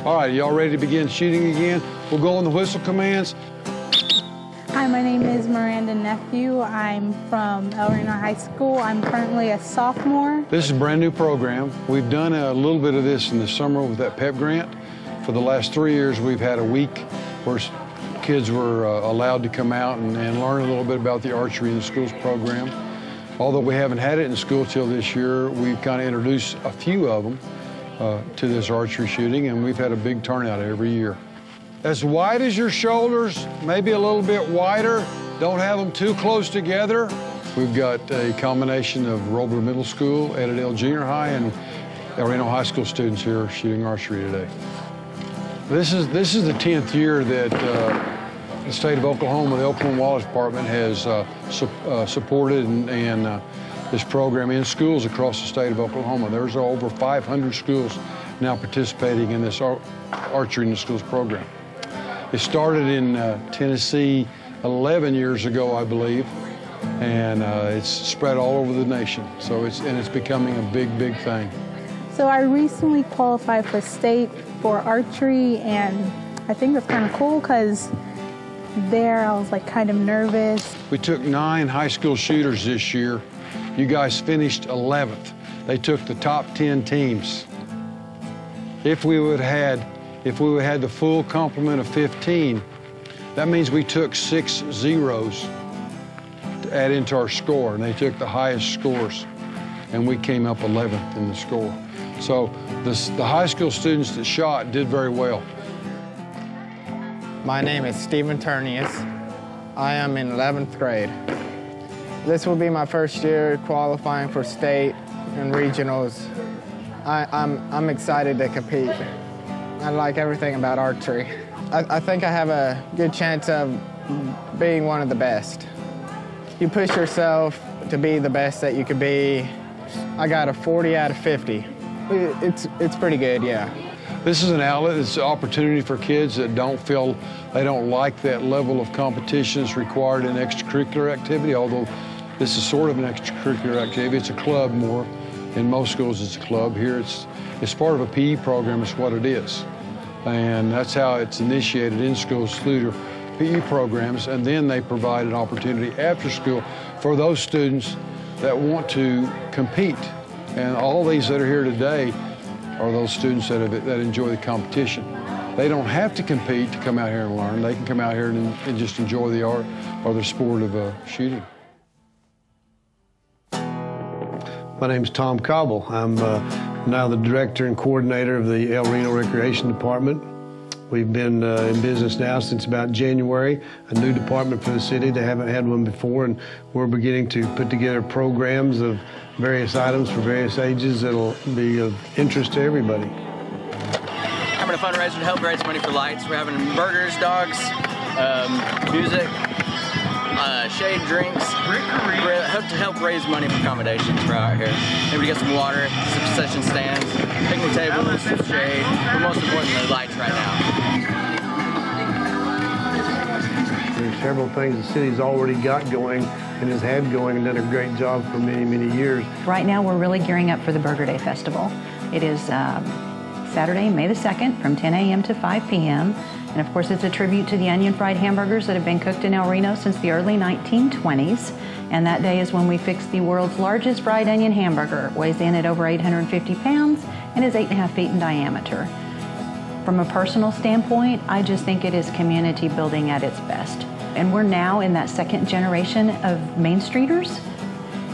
All right, y'all ready to begin shooting again? We'll go on the whistle commands. Hi, my name is Miranda Nephew. I'm from Reno High School. I'm currently a sophomore. This is a brand new program. We've done a little bit of this in the summer with that PEP grant. For the last 3 years, we've had a week where kids were allowed to come out and learn a little bit about the archery in the schools program. Although we haven't had it in school till this year, we've kind of introduced a few of them to this archery shooting, and we've had a big turnout every year. As wide as your shoulders, maybe a little bit wider. Don't have them too close together. We've got a combination of Roebler Middle School, Edendale Junior High, and Reno High School students here shooting archery today. This is the 10th year that the state of Oklahoma, the Oklahoma Wildlife Department has supported this program in schools across the state of Oklahoma. There's over 500 schools now participating in this archery in the schools program. It started in Tennessee 11 years ago, I believe, and it's spread all over the nation. So it's becoming a big, big thing. So I recently qualified for state for archery, and I think that's kind of cool because there I was like kind of nervous. We took 9 high school shooters this year. You guys finished 11th. They took the top 10 teams. If we would have had the full complement of 15, that means we took 6 zeros to add into our score, and they took the highest scores, and we came up 11th in the score. So the high school students that shot did very well. My name is Stephen Turnius. I am in 11th grade. This will be my first year qualifying for state and regionals. I'm excited to compete. I like everything about archery. I think I have a good chance of being one of the best. You push yourself to be the best that you could be. I got a 40 out of 50. It's pretty good, yeah. This is an outlet. It's an opportunity for kids that don't feel they don't like that level of competition that's required in extracurricular activity, although this is sort of an extracurricular activity. It's a club more. In most schools, it's a club. Here, it's part of a PE program. It's what it is. And that's how it's initiated in schools through PE programs, and then they provide an opportunity after school for those students that want to compete. And all these that are here today are those students that enjoy the competition. They don't have to compete to come out here and learn. They can come out here and just enjoy the art or the sport of shooting. My name's Tom Cobble. I'm now the director and coordinator of the El Reno Recreation Department. We've been in business now since about January, a new department for the city. They haven't had one before, and we're beginning to put together programs of various items for various ages that'll be of interest to everybody. Having a fundraiser to help raise money for lights. We're having burgers, dogs, music, shade drinks, to help raise money for accommodations for out here. Maybe get some water, some concession stands, picnic tables, some shade, but most importantly, the lights right now. There's several things the city's already got going and has had going and done a great job for many, many years. Right now, we're really gearing up for the Burger Day Festival. It is Saturday, May the 2nd from 10 a.m. to 5 p.m. And of course, it's a tribute to the onion fried hamburgers that have been cooked in El Reno since the early 1920s. And that day is when we fixed the world's largest fried onion hamburger. It weighs in at over 850 pounds and is 8.5 feet in diameter. From a personal standpoint, I just think it is community building at its best. And we're now in that second generation of Main Streeters.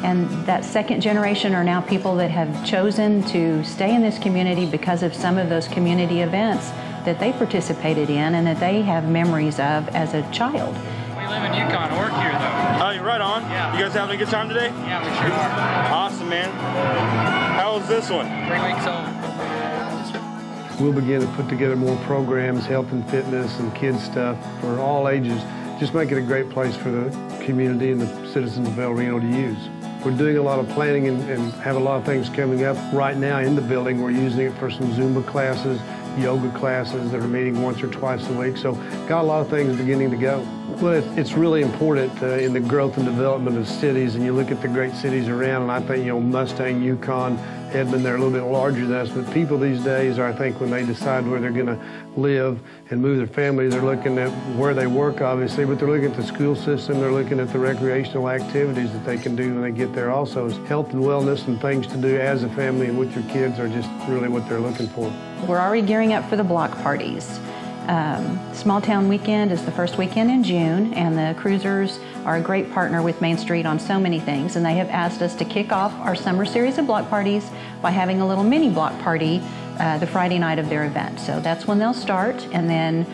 And that second generation are now people that have chosen to stay in this community because of some of those community events that they participated in and that they have memories of as a child. We live in Yukon, work here though. Oh, you're right on? Yeah. You guys having a good time today? Yeah, we sure are. Awesome, man. How was this one? 3 weeks old. We'll begin to put together more programs, health and fitness and kids stuff for all ages. Just make it a great place for the community and the citizens of El Reno to use. We're doing a lot of planning and have a lot of things coming up right now in the building. We're using it for some Zumba classes, yoga classes that are meeting once or twice a week. So got a lot of things beginning to go. Well, it's really important in the growth and development of cities, and you look at the great cities around, and I think, Mustang, Yukon, Edmond, they're a little bit larger than us, but people these days are, I think, when they decide where they're going to live and move their family, they're looking at where they work, obviously, but they're looking at the school system, they're looking at the recreational activities that they can do when they get there also. Health and wellness and things to do as a family and with your kids are just really what they're looking for. We're already gearing up for the block parties. Small Town Weekend is the first weekend in June, and the Cruisers are a great partner with Main Street on so many things, and they have asked us to kick off our summer series of block parties by having a little mini block party the Friday night of their event. So that's when they'll start, and then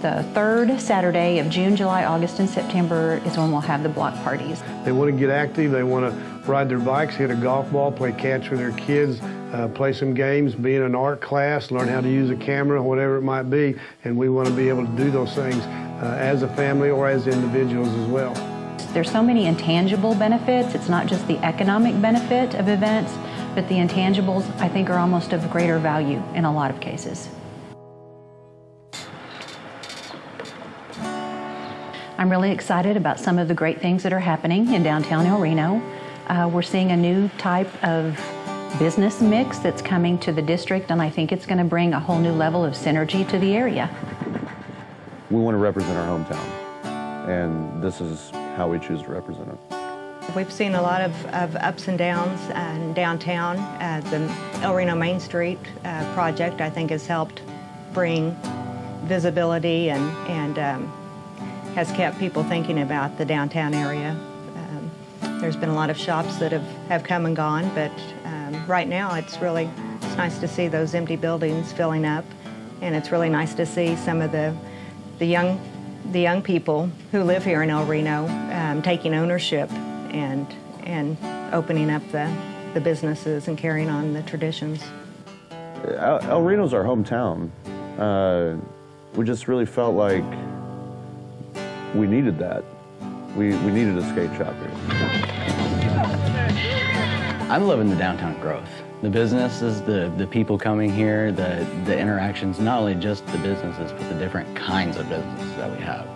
the third Saturday of June, July, August, and September is when we'll have the block parties. They want to get active, they want to ride their bikes, hit a golf ball, play catch with their kids, play some games, be in an art class, learn how to use a camera, whatever it might be, and we want to be able to do those things as a family or as individuals as well. There's so many intangible benefits. It's not just the economic benefit of events, but the intangibles, I think, are almost of greater value in a lot of cases. I'm really excited about some of the great things that are happening in downtown El Reno. We're seeing a new type of business mix that's coming to the district, and I think it's going to bring a whole new level of synergy to the area. We want to represent our hometown, and this is how we choose to represent it. We've seen a lot of ups and downs in downtown. The El Reno Main Street project, I think, has helped bring visibility and has kept people thinking about the downtown area. There's been a lot of shops that have come and gone, but right now it's nice to see those empty buildings filling up, and it's really nice to see some of the young people who live here in El Reno taking ownership and opening up the businesses and carrying on the traditions. El Reno's our hometown. We just really felt like we needed that. We needed a skate shop here. I'm loving the downtown growth. The businesses, the people coming here, the interactions, not only just the businesses, but the different kinds of businesses that we have.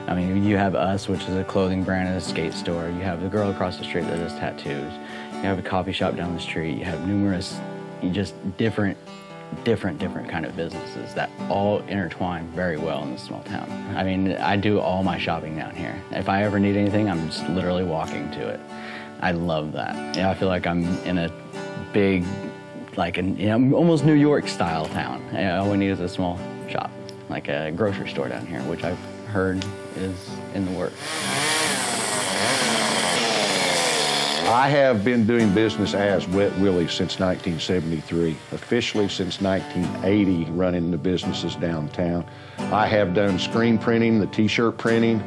I mean, you have us, which is a clothing brand and a skate store. You have the girl across the street that does tattoos. You have a coffee shop down the street. You have numerous, just different kind of businesses that all intertwine very well in this small town. I mean, I do all my shopping down here. If I ever need anything, I'm just literally walking to it. I love that. Yeah, I feel like I'm in a big, like almost New York style town. All we need is a small shop, like a grocery store down here, which I've heard is in the works. I have been doing business as Wet Willie since 1973, officially since 1980, running the businesses downtown. I have done screen printing, the t-shirt printing.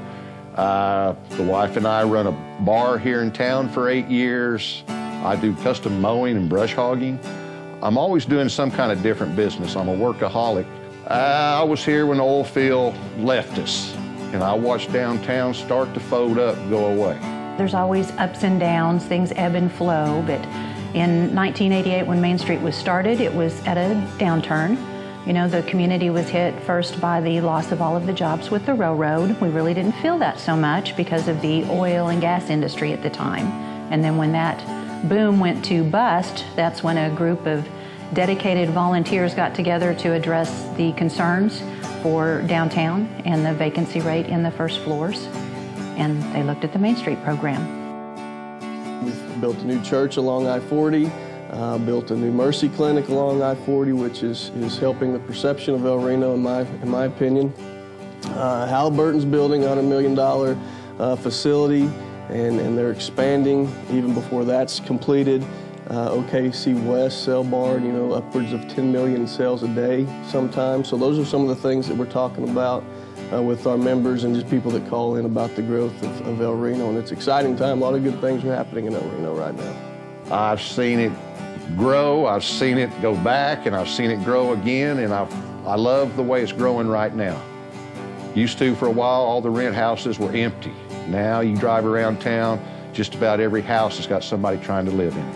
The wife and I run a bar here in town for 8 years. I do custom mowing and brush hogging. I'm always doing some kind of different business. I'm a workaholic. I was here when the oil field left us, and I watched downtown start to fold up and go away. There's always ups and downs, things ebb and flow, but in 1988 when Main Street was started, it was at a downturn. You know, the community was hit first by the loss of all of the jobs with the railroad. We really didn't feel that so much because of the oil and gas industry at the time. And then when that boom went to bust, that's when a group of dedicated volunteers got together to address the concerns for downtown and the vacancy rate in the first floors. And they looked at the Main Street program. We've built a new church along I-40, built a new Mercy Clinic along I-40, which is helping the perception of El Reno, in my opinion. Halliburton's building a $100 million facility, and they're expanding even before that's completed. OKC West sell barn, you know, upwards of 10 million sales a day sometimes. So those are some of the things that we're talking about with our members and just people that call in about the growth of El Reno. And it's an exciting time. A lot of good things are happening in El Reno right now. I've seen it grow, I've seen it go back, and I've seen it grow again, and I love the way it's growing right now. Used to, for a while, all the rent houses were empty. Now you drive around town, just about every house has got somebody trying to live in it.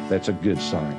That's a good sign.